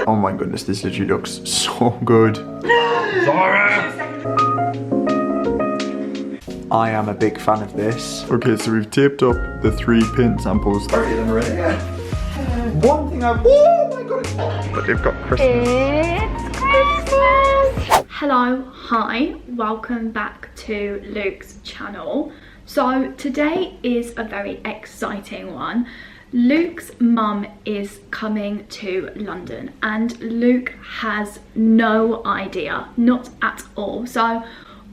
Oh my goodness, this literally looks so good. I am a big fan of this. Okay, so we've taped up the 3 paint samples. One thing oh my god, but they've got Christmas. It's Christmas! Hello, hi, welcome back to Luke's channel. So today is a very exciting one. Luke's mum is coming to London and Luke has no idea, not at all. So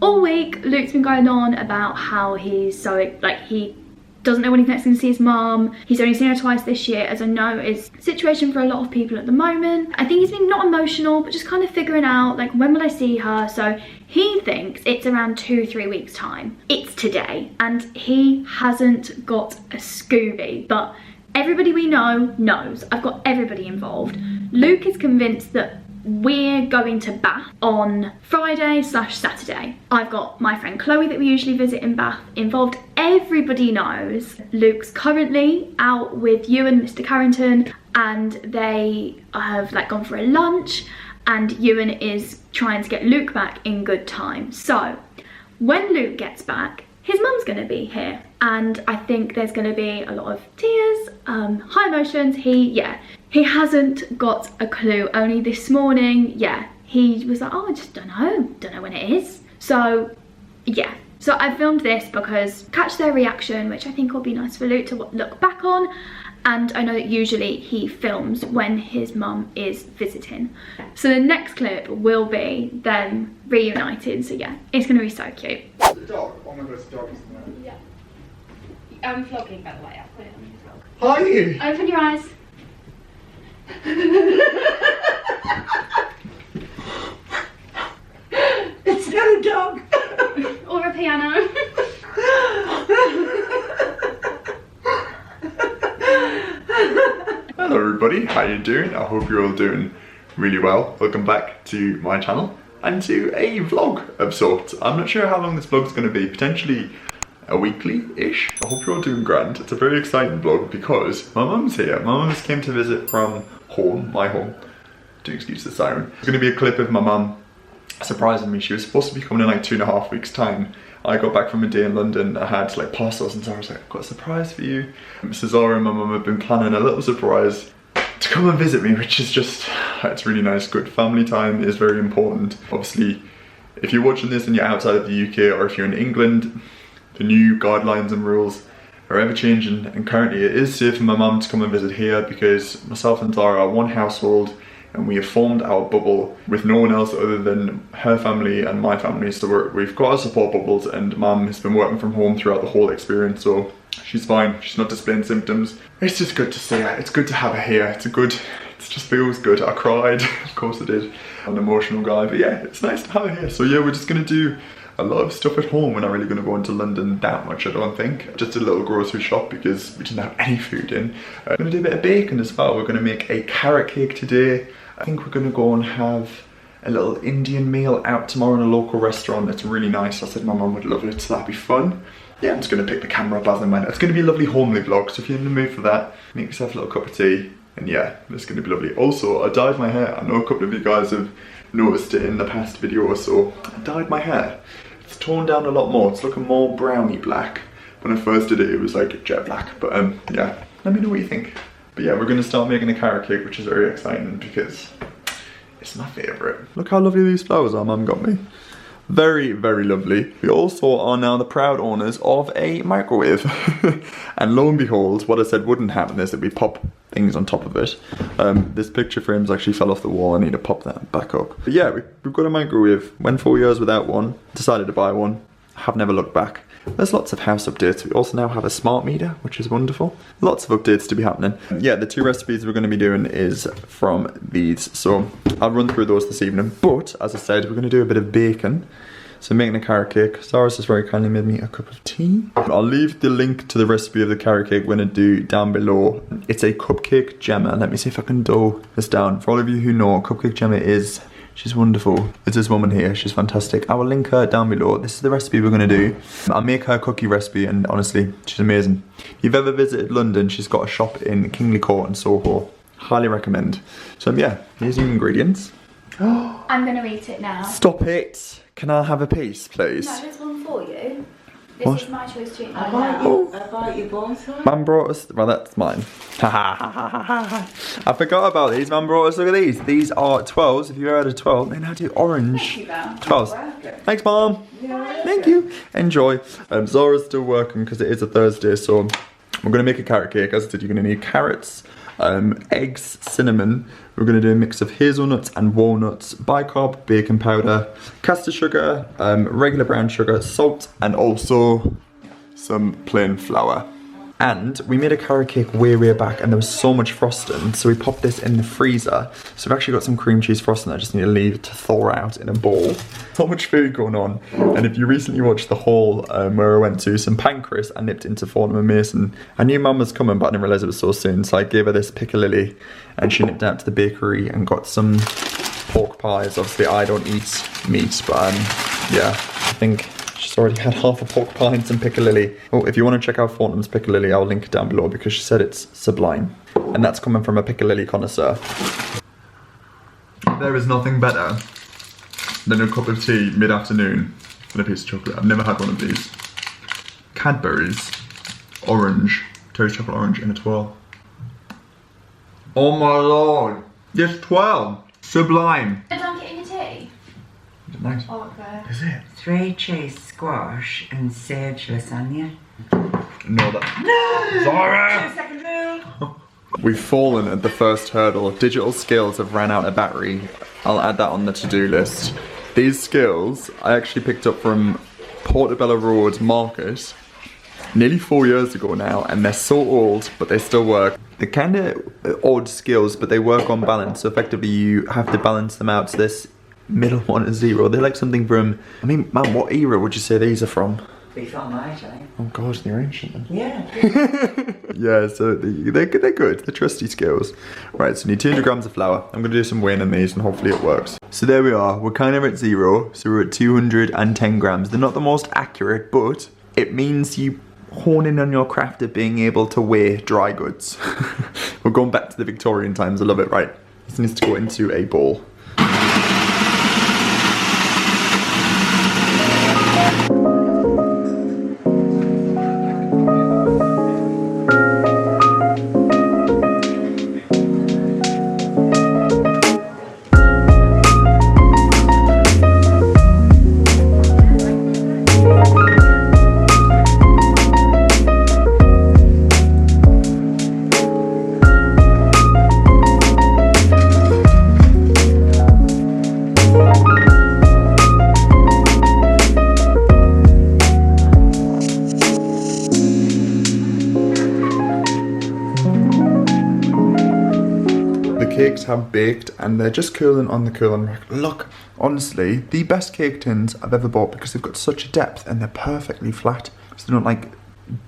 all week Luke's been going on about how he's so, he doesn't know when he's next going to see his mum. He's only seen her twice this year, as I know is the situation for a lot of people at the moment. I think he's been not emotional, but just kind of figuring out, like, when will I see her? So he thinks it's around 2-3 weeks time. It's today, and he hasn't got a Scooby, but everybody we know knows. I've got everybody involved. Luke is convinced that we're going to Bath on Friday/Saturday. I've got my friend Chloe that we usually visit in Bath involved. Everybody knows Luke's currently out with Ewan and Mr. Carrington, and they have gone for a lunch, and Ewan is trying to get Luke back in good time. So when Luke gets back, his mum's gonna be here, and I think there's gonna be a lot of tears, high emotions. He hasn't got a clue. Only this morning, he was like, oh, I just don't know when it is. So yeah, so I filmed this because catch their reaction, which I think will be nice for Luke to look back on. And I know that usually he films when his mum is visiting. So the next clip will be them reunited. So yeah, it's gonna be so cute. The dog? Oh my god, it's a dog, isn't it? Yeah. I'm vlogging, by the way. I'll put it on your vlog. Are you? Open your eyes. It's not a dog. Or a piano. Hello everybody, how you doing? I hope you're all doing really well. Welcome back to my channel and to a vlog of sorts. I'm not sure how long this vlog's going to be, potentially a weekly-ish. I hope you're all doing grand. It's a very exciting vlog because my mum's here. My mum just came to visit from home, my home. Do excuse the siren. It's going to be a clip of my mum surprising me. She was supposed to be coming in like 2.5 weeks time. I got back from a day in London. I had parcels, and so I was like, I've got a surprise for you. Mrs. Zara and my mum have been planning a little surprise to come and visit me, which is just, it's really nice. Good family time is very important. Obviously, if you're watching this and you're outside of the UK, or if you're in England, the new guidelines and rules are ever changing, and currently it is safe for my mum to come and visit here because myself and Zara are one household and we have formed our bubble with no one else other than her family and my family. So we've got our support bubbles, and mum has been working from home throughout the whole experience, so she's fine. She's not displaying symptoms. It's just good to see her. It's good to have her here. It just feels good. I cried, of course I did. I'm an emotional guy, but yeah, it's nice to have her here. So yeah, we're just gonna do a lot of stuff at home. We're not really going to go into London that much, I don't think. Just a little grocery shop because we didn't have any food in. We're going to do a bit of baking as well. We're going to make a carrot cake today. I think we're going to go and have a little Indian meal out tomorrow in a local restaurant. It's really nice. I said my mum would love it, so that'd be fun. Yeah, I'm just going to pick the camera up as and when. It's going to be a lovely homely vlog, so if you're in the mood for that, make yourself a little cup of tea. And yeah, it's going to be lovely. Also, I dyed my hair. I know a couple of you guys have noticed it in the past video or so. I dyed my hair. It's toned down a lot more. It's looking more browny black. When I first did it, it was like jet black. But yeah, let me know what you think. But yeah, we're going to start making a carrot cake, which is very exciting because it's my favourite. Look how lovely these flowers are mum got me. Very, very lovely. We also are now the proud owners of a microwave. And lo and behold, what I said wouldn't happen is that we pop things on top of it. This picture frame's actually fell off the wall. I need to pop that back up. But yeah, we've got a microwave. Went 4 years without one. Decided to buy one. Have never looked back. There's lots of house updates. We also now have a smart meter, which is wonderful. Lots of updates to be happening. Yeah, the 2 recipes we're going to be doing is from these. So I'll run through those this evening. But as I said, we're going to do a bit of baking. So making a carrot cake. Zara's just very kindly made me a cup of tea. I'll leave the link to the recipe of the carrot cake we're going to do down below. It's a cupcake gemma. Let me see if I can dough this down. For all of you who know, cupcake gemma is, she's wonderful. It's this woman here, she's fantastic. I will link her down below. This is the recipe we're going to do. I'll make her cookie recipe, and honestly, she's amazing. If you've ever visited London, she's got a shop in Kingly Court in Soho. Highly recommend. So yeah, here's your ingredients. I'm gonna eat it now. Stop it. Can I have a piece, please? No, there's one for you. This What? is my choice to eat I mine now. bought you both. Mum brought us, well that's mine. I forgot about these, Mum brought us, look at these. These are 12s, if you heard of 12, they now do orange. 12s. Thanks Mum. Thank you. Enjoy. Zora's still working because it is a Thursday, so we're gonna make a carrot cake. As I said, you're gonna need carrots, eggs, cinnamon. We're gonna do a mix of hazelnuts and walnuts, bicarb, baking powder, caster sugar, regular brown sugar, salt, and also some plain flour. And we made a carrot cake way back and there was so much frosting, so we popped this in the freezer. So we've actually got some cream cheese frosting I just need to leave to thaw out in a bowl. So much food going on. And if you recently watched the haul where I went to St Pancras and nipped into Fortnum and Mason, I knew Mum was coming but I didn't realise it was so soon, so I gave her this piccalilli and she nipped out to the bakery and got some pork pies. Obviously I don't eat meat, but yeah, I think she's already had half a pork pie and some piccalilli. Oh, if you want to check out Fortnum's piccalilli, I'll link it down below because she said it's sublime. And that's coming from a piccalilli connoisseur. There is nothing better than a cup of tea mid-afternoon and a piece of chocolate. I've never had one of these. Cadbury's orange, toast chocolate orange in a 12. Oh my lord, yes 12, sublime. I don't get any tea. Nice. Oh, okay. Is it? 3 cheese squash and sage lasagna. No, that. Zara! Second rule. We've fallen at the first hurdle. Digital skills have ran out of battery. I'll add that on the to-do list. These skills I actually picked up from Portobello Road Market nearly 4 years ago now, and they're so old, but they still work. They're kind of odd skills, but they work on balance. So effectively you have to balance them out. So this middle one is 0. They're like something from, I mean, man, what era would you say these are from? Before my time. Oh god, they're ancient then. Yeah. Yeah, so they're good, they're trusty skills. Right, so you need 200 grams of flour. I'm gonna do some weighing in these and hopefully it works. So there we are, we're kind of at 0, so we're at 210 grams. They're not the most accurate, but it means you hone in on your craft of being able to weigh dry goods. We're going back to the Victorian times, I love it. Right, this needs to go into a bowl. Cakes have baked and they're just cooling on the cooling rack. Look, honestly, the best cake tins I've ever bought because they've got such a depth and they're perfectly flat. So they don't like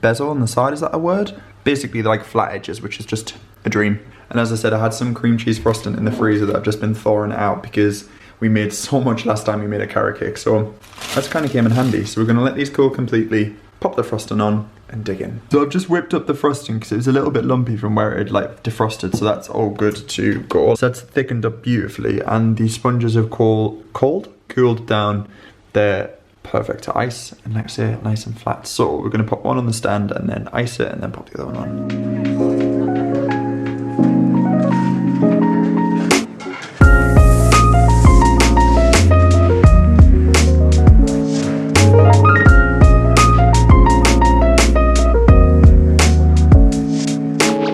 bezel on the side, is that a word? Basically they're like flat edges, which is just a dream. And as I said, I had some cream cheese frosting in the freezer that I've just been thawing out because we made so much last time we made a carrot cake. So that's kind of came in handy. So we're gonna let these cool completely, pop the frosting on and dig in. So I've just whipped up the frosting because it was a little bit lumpy from where it had like defrosted, so that's all good to go. So that's thickened up beautifully and the sponges have cooled down. They're perfect to ice and like I say, nice and flat. So we're gonna pop one on the stand and then ice it and then pop the other one on.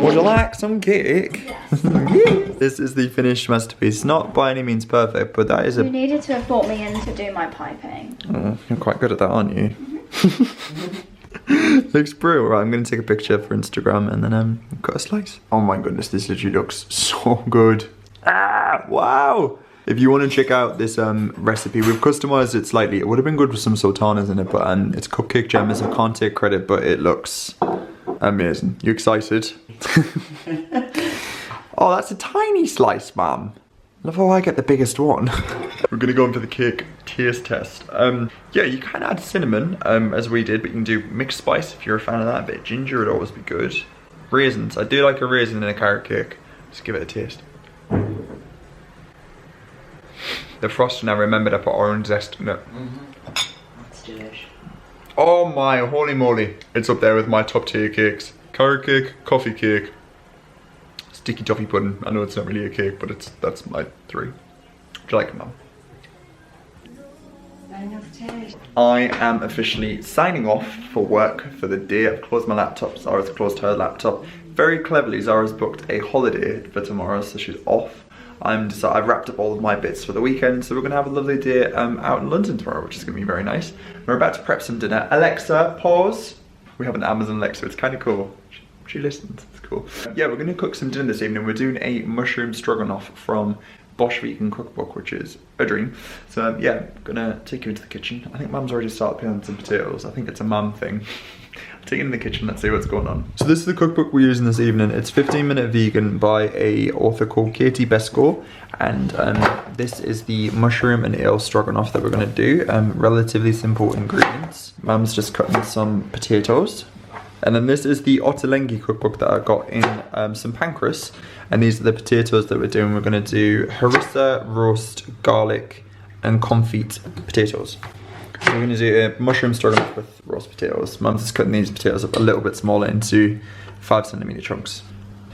Would you like some cake? Yes. This is the finished masterpiece. Not by any means perfect, but that is You needed to have brought me in to do my piping. Oh, you're quite good at that, aren't you? Looks brilliant. Right, I'm going to take a picture for Instagram and then cut a slice. Oh my goodness, this literally looks so good. Ah, wow. If you want to check out this recipe, we've customized it slightly. It would have been good with some sultanas in it, but it's cupcake jam, so I can't take credit, but it looks amazing. You excited? Oh, that's a tiny slice, Mum. Love how I get the biggest one. We're gonna go in for the cake taste test. Yeah, you can add cinnamon, as we did, but you can do mixed spice if you're a fan of that. A bit of ginger would always be good. Raisins, I do like a raisin in a carrot cake. Just give it a taste. The frosting, I remembered I put orange zest in it. That's delish. Oh my holy moly. It's up there with my top tier cakes. Carrot cake, coffee cake, sticky toffee pudding. I know it's not really a cake, but that's my 3. Do you like it, Mum? I am officially signing off for work for the day. I've closed my laptop, Zara's closed her laptop. Very cleverly, Zara's booked a holiday for tomorrow, so she's off. I've wrapped up all of my bits for the weekend, so we're gonna have a lovely day out in London tomorrow, which is gonna be very nice. We're about to prep some dinner. Alexa, pause. We have an Amazon Alexa, it's kind of cool. She listens, it's cool. Yeah, we're gonna cook some dinner this evening. We're doing a mushroom stroganoff from Bosch Vegan Cookbook, which is a dream. So yeah, I'm gonna take you into the kitchen. I think Mum's already started peeling some potatoes. I think it's a mum thing. I'll take you into the kitchen, let's see what's going on. So this is the cookbook we're using this evening. It's 15-Minute Vegan by a author called Katie Besko. And this is the mushroom and ale stroganoff that we're gonna do. Relatively simple ingredients. Mum's just cutting some potatoes. And then this is the Ottolenghi cookbook that I got in St Pancras. And these are the potatoes that we're doing. We're gonna do harissa, roast, garlic, and confit potatoes. So we're gonna do a mushroom stroganoff with roast potatoes. Mum's just cutting these potatoes up a little bit smaller into 5cm chunks.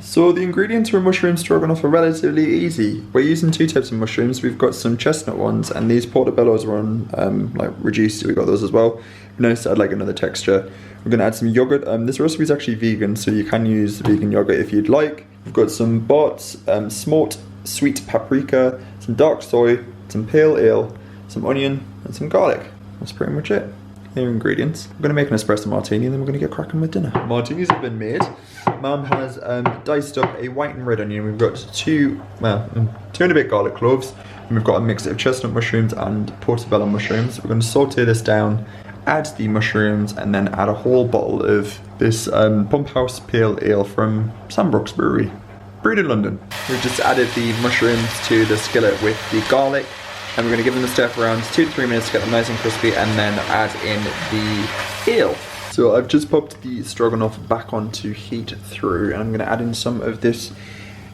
So the ingredients for mushroom stroganoff are relatively easy. We're using 2 types of mushrooms. We've got some chestnut ones, and these portobellos are on like reduced. We got those as well. Nice to add like another texture. We're gonna add some yogurt. This recipe is actually vegan, so you can use vegan yogurt if you'd like. We've got some bots, smoked sweet paprika, some dark soy, some pale ale, some onion, and some garlic. That's pretty much it. Here are ingredients. We're gonna make an espresso martini, and then we're gonna get cracking with dinner. Martinis have been made. Mum has diced up a white and red onion. We've got 2 and a bit garlic cloves, and we've got a mix of chestnut mushrooms and portobello mushrooms. We're gonna saute this down, add the mushrooms, and then add a whole bottle of this Pump House Pale Ale from Sandbrook's Brewery, brewed in London. We've just added the mushrooms to the skillet with the garlic, and we're going to give them a stir for around 2 to 3 minutes to get them nice and crispy, and then add in the ale. So I've just popped the stroganoff back on to heat through, and I'm going to add in some of this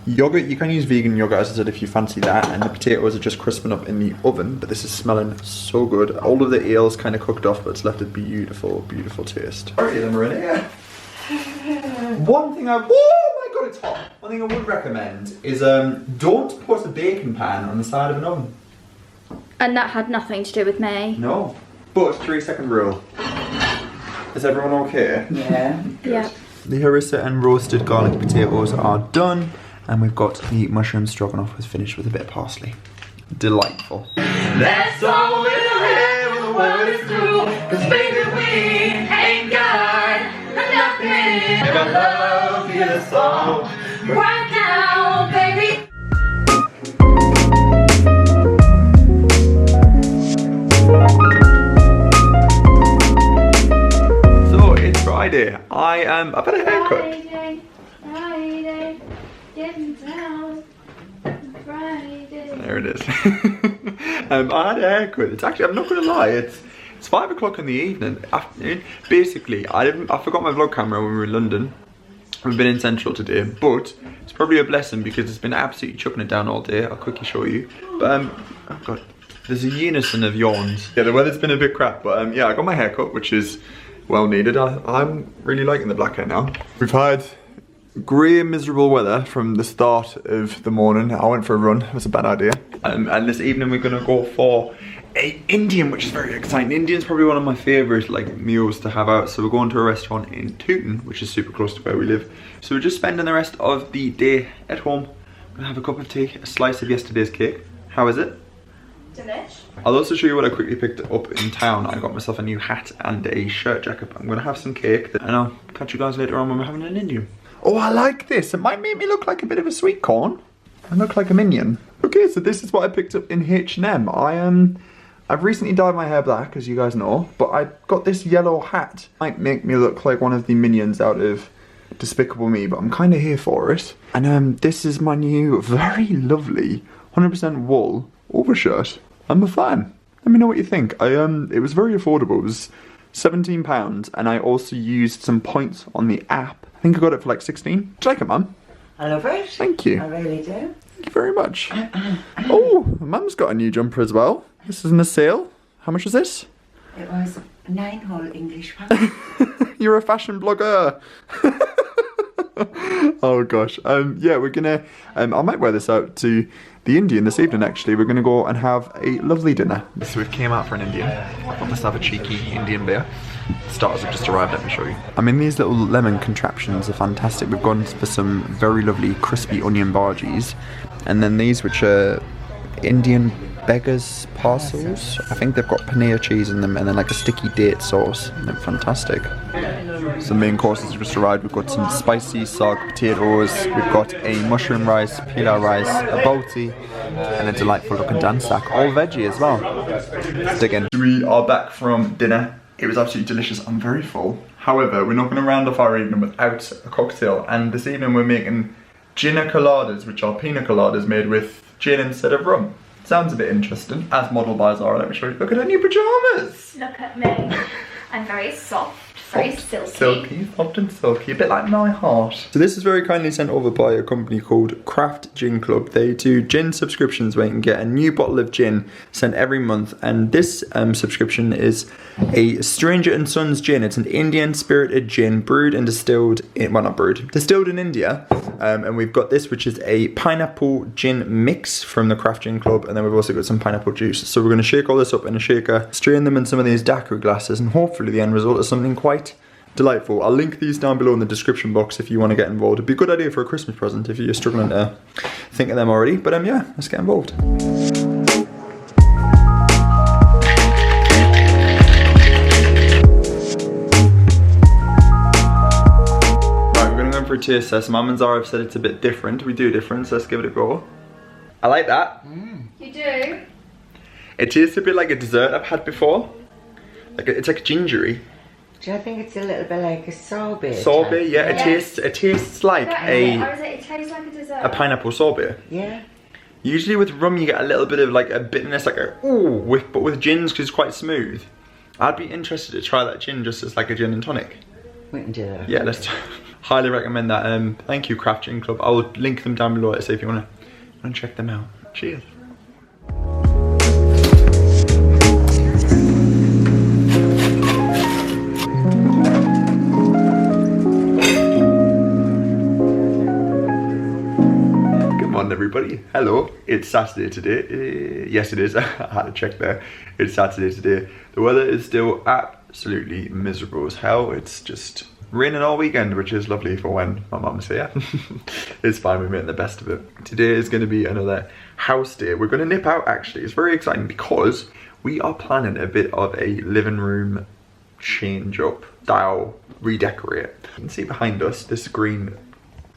yogurt. You can use vegan yogurt, as I said, if you fancy that, and the potatoes are just crisping up in the oven, but this is smelling so good. All of the ale's kind of cooked off, but it's left a beautiful, beautiful taste. Alright then, we're in here. One thing oh my god, it's hot. One thing I would recommend is don't put a baking pan on the side of an oven. And that had nothing to do with me. No. But 3-second rule. Is everyone okay? Yeah. Yeah. The harissa and roasted garlic potatoes are done, and we've got the mushroom stroganoff was finished with a bit of parsley. Delightful. That's all we'll have when the world is through. 'Cause baby, we ain't got nothing. If I love you so right now, baby. So it's Friday. I've had a haircut. Friday, getting down. Friday. There it is. I had a haircut. It's actually, I'm not gonna lie, it's 5 o'clock in the afternoon. Basically, I forgot my vlog camera when we were in London. We've been in Central today, but it's probably a blessing because it's been absolutely chucking it down all day. I'll quickly show you. But oh god, there's a unison of yawns. Yeah, the weather's been a bit crap, but yeah, I got my haircut, which is well needed. I'm really liking the black hair now. We've had grey, miserable weather from the start of the morning. I went for a run, it was a bad idea. And this evening we're gonna go for a Indian, which is very exciting. Indian's probably one of my favourite like meals to have out. So we're going to a restaurant in Tooting, which is super close to where we live. So we're just spending the rest of the day at home. I'm gonna have a cup of tea, a slice of yesterday's cake. How is it? Delish. I'll also show you what I quickly picked up in town. I got myself a new hat and a shirt jacket. I'm gonna have some cake, and I'll catch you guys later on when we're having an Indian. Oh, I like this. It might make me look like a bit of a sweet corn. I look like a minion. Okay, so this is what I picked up in H&M. I've recently dyed my hair black, as you guys know, but I got this yellow hat. Might make me look like one of the minions out of Despicable Me, but I'm kind of here for it. And this is my new, very lovely, 100% wool overshirt. I'm a fan. Let me know what you think. It was very affordable. It was £17, and I also used some points on the app. I think I got it for like 16. Do you like it, Mum? I love it. Thank you. I really do. Thank you very much. Oh, Mum's got a new jumper as well. This is in a sale. How much is this? It was 9-hole English one. You're a fashion blogger. Oh gosh. Yeah, we're gonna. I might wear this out to the Indian this evening. Actually, we're gonna go and have a lovely dinner. So we've came out for an Indian. I thought let's have a cheeky Indian beer. Starters have just arrived. Let me show you. I mean, these little lemon contraptions are fantastic. We've gone for some very lovely crispy onion bhajis, and then these, which are Indian beggars parcels. I think they've got paneer cheese in them, and then like a sticky date sauce. And they're fantastic. Some main courses have just arrived. We've got some spicy saag potatoes. We've got a mushroom rice, pilau rice, a boti, and a delightful looking dansak. All veggie as well. Let's dig in. We are back from dinner. It was absolutely delicious. I'm very full. However, we're not going to round off our evening without a cocktail. And this evening we're making gina coladas, which are pina coladas made with gin instead of rum. Sounds a bit interesting, as modelled by Zara. Let me show you. Look at her new pyjamas. Look at me. I'm very soft. Very silky. Silky, soft and silky, a bit like my heart. So this is very kindly sent over by a company called Craft Gin Club. They do gin subscriptions where you can get a new bottle of gin sent every month, and this subscription is a Stranger & Sons gin. It's an Indian spirited gin brewed and distilled in, well, not brewed, distilled in India. And we've got this, which is a pineapple gin mix from the Craft Gin Club, and then we've also got some pineapple juice. So we're going to shake all this up in a shaker, strain them in some of these daiquiri glasses, and hopefully the end result is something quite delightful. I'll link these down below in the description box if you want to get involved. It'd be a good idea for a Christmas present if you're struggling to think of them already. But yeah, let's get involved. For a taste test. Mum and Zara have said it's a bit different. We do different, so let's give it a go. I like that. You do? It tastes a bit like a dessert I've had before. It's like gingery. Do you think it's a little bit like a sorbet? Sorbet, yeah. Yes. It tastes like Or is it tastes like a dessert? a pineapple sorbet. Yeah. Usually with rum you get a little bit of like a bitterness, like a ooh, but with gins because it's quite smooth. I'd be interested to try that gin just as like a gin and tonic. We can do that. Yeah, let's highly recommend that. Thank you, Craft Gin Club. I will link them down below to see if you want to check them out. Cheers. Come on, everybody. Hello. It's Saturday today. Yes, it is. I had to check there. It's Saturday today. The weather is still absolutely miserable as hell. It's just raining all weekend, which is lovely for when my mum's here. It's fine, we're making the best of it. Today is going to be another house day. We're going to nip out actually. It's very exciting because we are planning a bit of a living room change up style redecorate. You can see behind us this green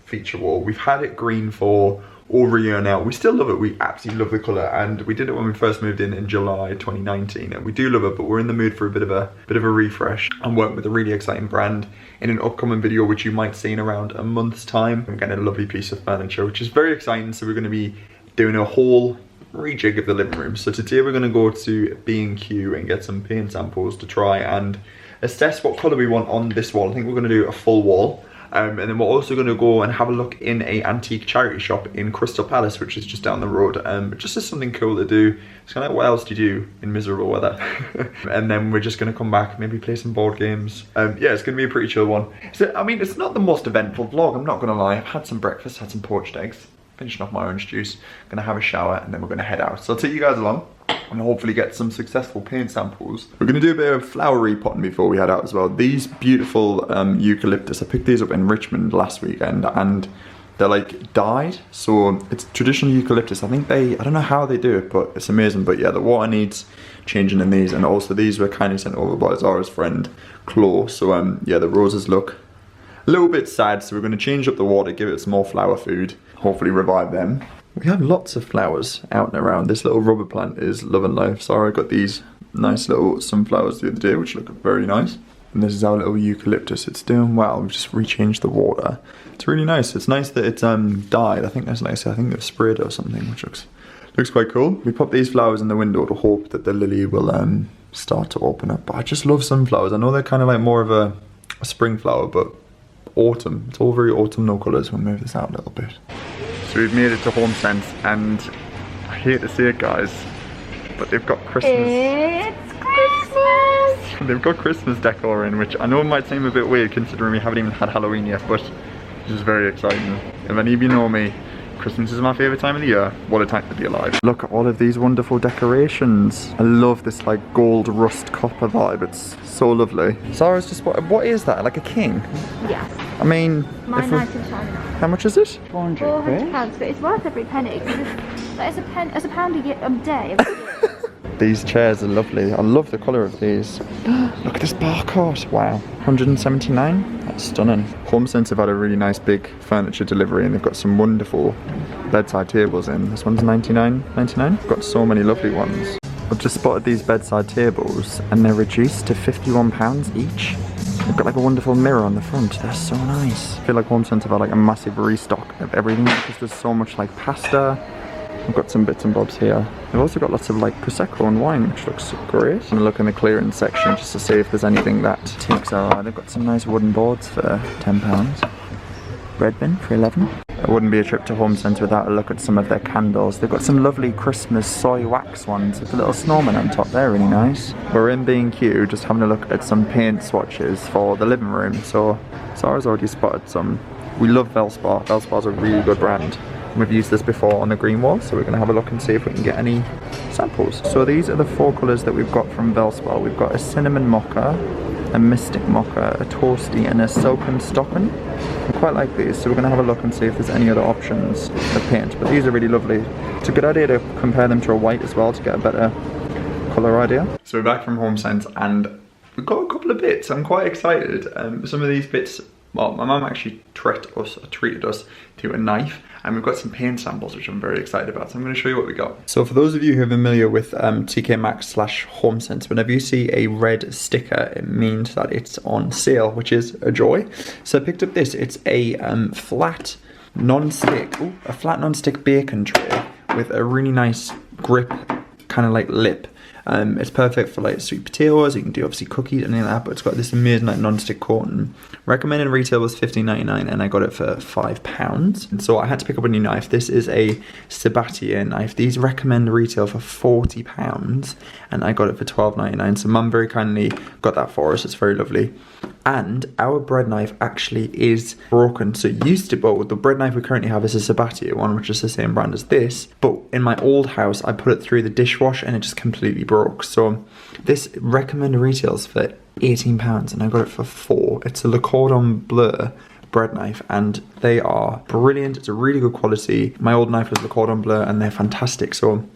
feature wall. We've had it green for over a year now. We still love it. We absolutely love the colour, and we did it when we first moved in July 2019, and we do love it, but we're in the mood for a bit of a refresh and work with a really exciting brand in an upcoming video which you might see in around a month's time. We're getting a lovely piece of furniture which is very exciting, so we're going to be doing a whole rejig of the living room. So today we're going to go to B&Q and get some paint samples to try and assess what colour we want on this wall. I think we're going to do a full wall. And then we're also going to go and have a look in a antique charity shop in Crystal Palace, which is just down the road. Just as something cool to do. It's kind of like, what else do you do in miserable weather? And then we're just going to come back, maybe play some board games. Yeah, it's going to be a pretty chill one. So, I mean, it's not the most eventful vlog, I'm not going to lie. I've had some breakfast, had some poached eggs, finishing off my orange juice. Going to have a shower, and then we're going to head out. So I'll take you guys along and hopefully get some successful paint samples. We're going to do a bit of flower repotting before we head out as well. These beautiful eucalyptus, I picked these up in Richmond last weekend, and they're like dyed, so it's traditional eucalyptus. I think I don't know how they do it, but it's amazing. But yeah, the water needs changing in these, and also these were kindly sent over by Zara's friend Chloe. So yeah, the roses look a little bit sad, so we're going to change up the water, give it some more flower food, hopefully revive them. We have lots of flowers out and around. This little rubber plant is loving life. Zara got these nice little sunflowers the other day, which look very nice. And this is our little eucalyptus. It's doing well. We've just rechanged the water. It's really nice. It's nice that it's dyed. I think that's nice. I think they've sprayed it or something, which looks quite cool. We pop these flowers in the window to hope that the lily will start to open up. But I just love sunflowers. I know they're kind of like more of a spring flower, but autumn. It's all very autumnal colours. We'll move this out a little bit. So we've made it to Home Sense, and I hate to say it, guys, but they've got Christmas. It's Christmas! They've got Christmas decor in, which I know might seem a bit weird considering we haven't even had Halloween yet, but it's just very exciting. If any of you know me, Christmas is my favourite time of the year. What a time to be alive. Look at all of these wonderful decorations. I love this like gold rust copper vibe. It's so lovely. Sarah's just, what is that? Like a king? Yes. I mean, My night in China. how much is it? 400 quid. £400, but it's worth every penny. It's a pound a day. These chairs are lovely. I love the colour of these. Look at this barcode. Wow. 179? That's stunning. Home Sense have had a really nice big furniture delivery, and they've got some wonderful bedside tables in. This one's $99.99. Got so many lovely ones. I've just spotted these bedside tables, and they're reduced to £51 each. They've got like a wonderful mirror on the front. They're so nice. I feel like Home Sense have had like a massive restock of everything because there's so much like pasta. I've got some bits and bobs here. They've also got lots of like Prosecco and wine, which looks great. I'm gonna look in the clearance section just to see if there's anything that takes our eye. They've got some nice wooden boards for £10. Bread bin for 11. It wouldn't be a trip to Home Sense without a look at some of their candles. They've got some lovely Christmas soy wax ones with a little snowman on top. They're really nice. We're in B&Q just having a look at some paint swatches for the living room. So Sarah's already spotted some. We love Velspar. Velspar's a really good brand. We've used this before on the green wall, so we're going to have a look and see if we can get any samples. So these are the 4 colours that we've got from Velspar. We've got a cinnamon mocha, a mystic mocha, a toasty, and a silken stocking. I quite like these, so we're going to have a look and see if there's any other options of paint. But these are really lovely. It's a good idea to compare them to a white as well to get a better colour idea. So we're back from Home Sense, and we've got a couple of bits. I'm quite excited. Some of these bits, well, my mum actually treated us to a knife, and we've got some paint samples which I'm very excited about, so I'm going to show you what we got. So for those of you who are familiar with TK Maxx / Home Sense, whenever you see a red sticker, it means that it's on sale, which is a joy. So I picked up this. It's a flat non-stick bacon tray with a really nice grip, kind of like lip. It's perfect for like sweet potatoes. You can do obviously cookies and anything like that, but it's got this amazing like non-stick coating. Recommended retail was $15.99, and I got it for £5. And so I had to pick up a new knife. This is a Sabatier knife. These recommend retail for £40, and I got it for $12.99. So Mum very kindly got that for us. It's very lovely. And our bread knife actually is broken. So it used to, but the bread knife we currently have is a Sabatier one, which is the same brand as this. But in my old house, I put it through the dishwash and it just completely broke. So this recommended retails for £18, and I got it for £4. It's a Le Cordon Bleu bread knife, and they are brilliant. It's a really good quality. My old knife was Le Cordon Bleu, and they're fantastic. So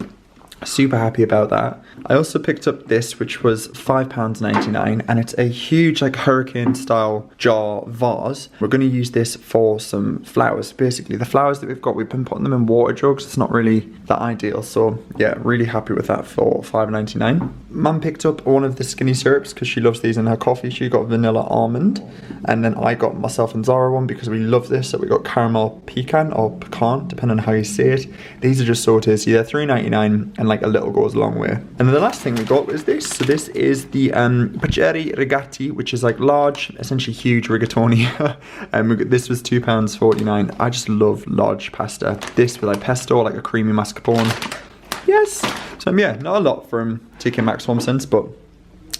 super happy about that. I also picked up this, which was £5.99, and it's a huge like hurricane style jar vase. We're going to use this for some flowers. Basically the flowers that we've got, we've been putting them in water jugs. It's not really that ideal, so yeah, really happy with that for £5.99. Mum picked up one of the skinny syrups because she loves these in her coffee. She got vanilla almond, and then I got myself and Zara one because we love this. So we got caramel pecan or pecan, depending on how you say it. These are just so tasty. They're $3.99, and like a little goes a long way. And then the last thing we got was this. So this is the Paceri Rigati, which is like large, essentially huge rigatoni. This was £2.49. I just love large pasta. This with like pesto, like a creamy mascarpone. Yes. So yeah, not a lot from TK Maxx Home Sense, but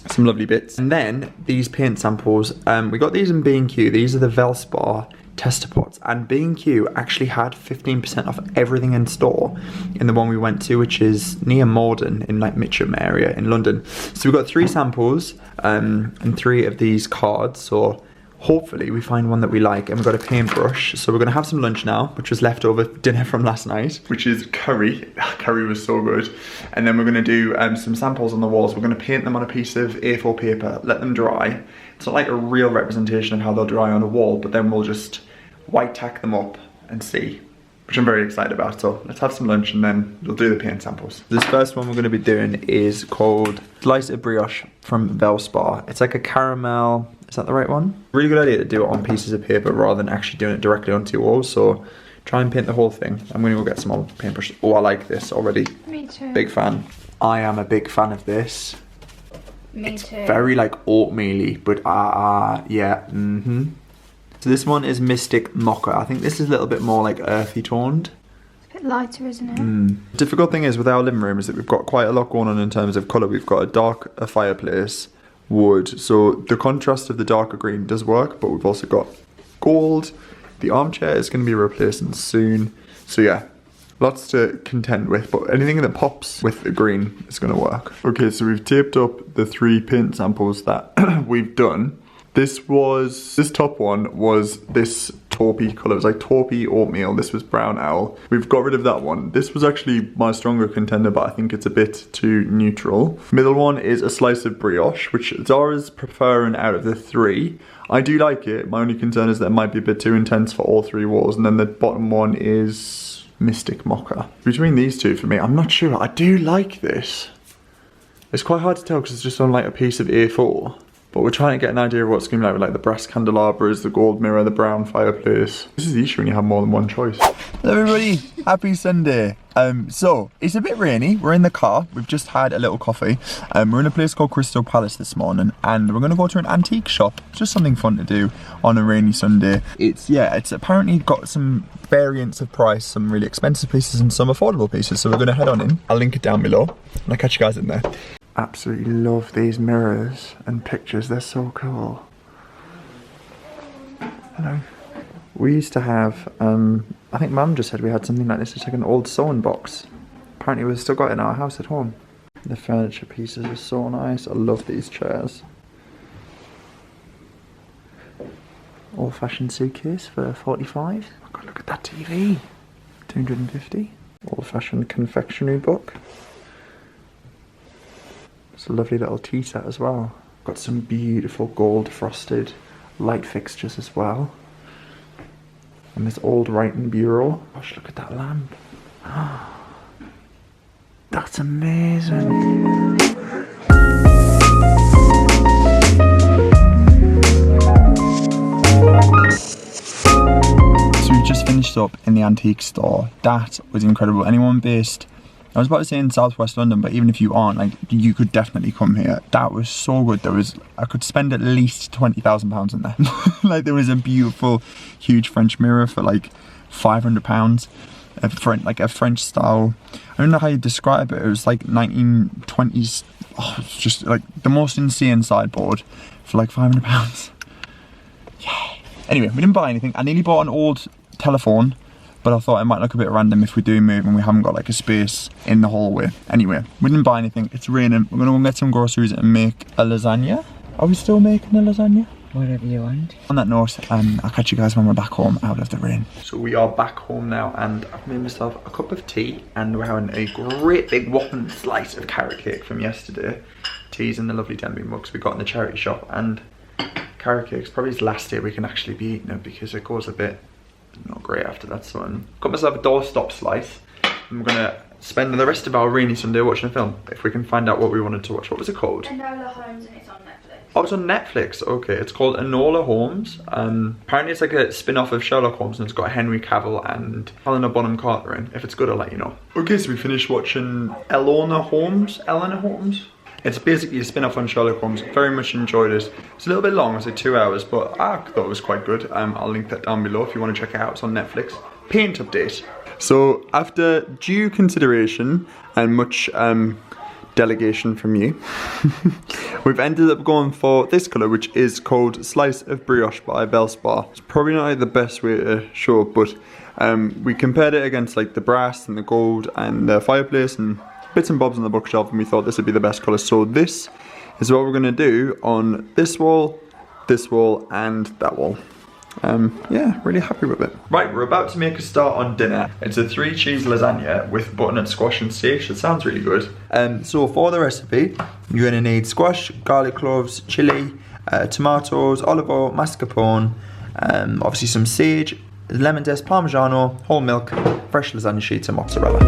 some lovely bits. And then these paint samples, we got these in B&Q. These are the Velspar tester pots, and B&Q actually had 15% off everything in store in the one we went to, which is near Morden in like Mitcham area in London. So we've got 3 samples and 3 of these cards, so hopefully we find one that we like. And we've got a paintbrush, so we're going to have some lunch now, which was leftover dinner from last night, which is curry. Curry was so good. And then we're going to do some samples on the walls. We're going to paint them on a piece of A4 paper, let them dry. It's not like a real representation of how they'll dry on a wall, but then we'll just white tack them up and see, which I'm very excited about. So let's have some lunch and then we'll do the paint samples. This first one we're going to be doing is called Slice of Brioche from Velspar. It's like a caramel, is that the right one? Really good idea to do it on pieces of paper rather than actually doing it directly onto your walls. So try and paint the whole thing. I'm going to go get some more paintbrushes. Oh, I like this already. Me too. Big fan. I am a big fan of this. Me too. Very like oatmeal-y, but yeah, So this one is Mystic Mocha. I think this is a little bit more like earthy toned. It's a bit lighter, isn't it? The difficult thing is with our living room is that we've got quite a lot going on in terms of colour. We've got a fireplace, wood. So the contrast of the darker green does work, but we've also got gold. The armchair is going to be replacing soon. So yeah, lots to contend with, but anything that pops with the green is going to work. Okay, so we've taped up the 3 paint samples that we've done. This top one was this taupey colour. It was like taupey oatmeal. This was brown owl. We've got rid of that one. This was actually my stronger contender, but I think it's a bit too neutral. Middle one is a slice of brioche, which Zara's preferring out of the 3. I do like it. My only concern is that it might be a bit too intense for all 3 walls. And then the bottom one is Mystic Mocha. Between these 2 for me, I'm not sure. I do like this. It's quite hard to tell because it's just on like a piece of A4. But we're trying to get an idea of what it's going to be like with like the brass candelabras, the gold mirror, the brown fireplace. This is the issue when you have more than one choice. Hello everybody, happy Sunday. So, it's a bit rainy, we're in the car, we've just had a little coffee. We're in a place called Crystal Palace this morning and we're going to go to an antique shop. Just something fun to do on a rainy Sunday. It's apparently got some variants of price, some really expensive pieces and some affordable pieces. So we're going to head on in, I'll link it down below and I'll catch you guys in there. Absolutely love these mirrors and pictures, they're so cool. Hello. We used to have, I think Mum just said we had something like this. It's like an old sewing box. Apparently we've still got it in our house at home. The furniture pieces are so nice. I love these chairs. Old-fashioned suitcase for 45. Oh God, look at that TV. 250. Old-fashioned confectionery book. It's a lovely little tea set as well. Got some beautiful gold frosted light fixtures as well. And this old writing bureau. Gosh, look at that lamp. That's amazing. So we just finished up in the antique store. That was incredible. Anyone based, I was about to say in southwest London, but even if you aren't, like, you could definitely come here. That was so good. I could spend at least £20,000 in there. Like, there was a beautiful, huge French mirror for like £500. A French style. I don't know how you describe it. It was like 1920s. Oh, it's just like the most insane sideboard for like £500. Yeah. Anyway, we didn't buy anything. I nearly bought an old telephone, but I thought it might look a bit random if we do move and we haven't got like a space in the hallway. Anyway, we didn't buy anything. It's raining. We're gonna go get some groceries and make a lasagna. Are we still making a lasagna? Whatever you want. On that note, I'll catch you guys when we're back home out of the rain. So we are back home now and I've made myself a cup of tea and we're having a great big whopping slice of carrot cake from yesterday. Tea's in the lovely Denby mugs we got in the charity shop, and carrot cake's probably the last day we can actually be eating it because it goes a bit not great after that. So got myself a doorstop slice and we're gonna spend the rest of our rainy Sunday watching a film if we can find out what we wanted to watch. What was it called? Enola Holmes, and it's on Netflix. Oh, it's on Netflix. Okay, it's called Enola Holmes. Apparently it's like a spin-off of Sherlock Holmes and it's got Henry Cavill and Helena Bonham Carter in. If it's good, I'll let you know. Okay, so we finished watching Eleanor Holmes. It's basically a spin-off on Sherlock Holmes. Very much enjoyed it. It's a little bit long, it's like 2 hours, but I thought it was quite good. I'll link that down below if you want to check it out. It's on Netflix. Paint update. So after due consideration and much delegation from you, we've ended up going for this colour, which is called Slice of Brioche by Bellspar. It's probably not like the best way to show it, but we compared it against like the brass and the gold and the fireplace and bits and bobs on the bookshelf, and we thought this would be the best colour. So this is what we're going to do on this wall, and that wall. Yeah, really happy with it. Right, we're about to make a start on dinner. It's a 3-cheese lasagna with butternut squash and sage. It sounds really good. So for the recipe, you're going to need squash, garlic cloves, chilli, tomatoes, olive oil, mascarpone, obviously some sage, lemon zest, parmigiano, whole milk, fresh lasagna sheets and mozzarella.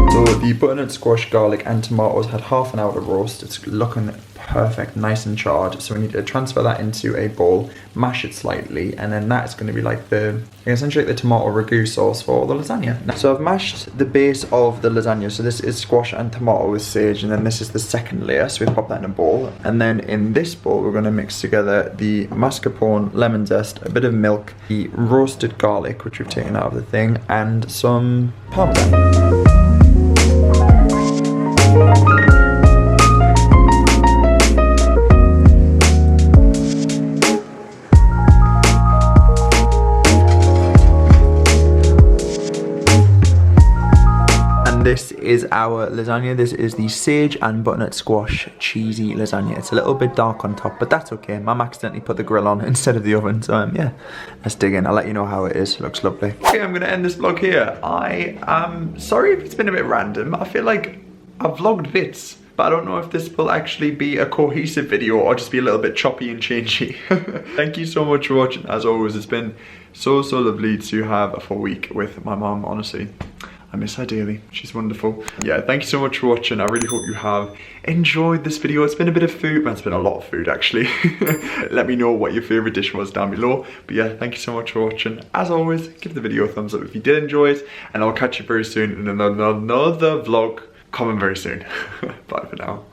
So the butternut squash, garlic and tomatoes had half an hour to roast. It's looking perfect, nice and charred. So we need to transfer that into a bowl, mash it slightly, and then that's going to be like the, essentially like the tomato ragu sauce for the lasagna. So I've mashed the base of the lasagna. So this is squash and tomato with sage, and then this is the second layer. So we pop that in a bowl, and then in this bowl we're going to mix together the mascarpone, lemon zest, a bit of milk, the roasted garlic, which we've taken out of the thing, and some parmesan. This is our lasagna. This is the sage and butternut squash cheesy lasagna. It's a little bit dark on top, but that's okay. Mum accidentally put the grill on instead of the oven, so yeah, let's dig in. I'll let you know how it is. It looks lovely. Okay, I'm gonna end this vlog here. I am sorry if it's been a bit random. I feel like I've vlogged bits, but I don't know if this will actually be a cohesive video or just be a little bit choppy and changey. Thank you so much for watching. As always, it's been so lovely to have a full week with my mum, honestly. I miss her dearly. She's wonderful. Yeah, thank you so much for watching. I really hope you have enjoyed this video. It's been a bit of food. Well, it's been a lot of food, actually. Let me know what your favorite dish was down below. But yeah, thank you so much for watching. As always, give the video a thumbs up if you did enjoy it. And I'll catch you very soon in another vlog coming very soon. Bye for now.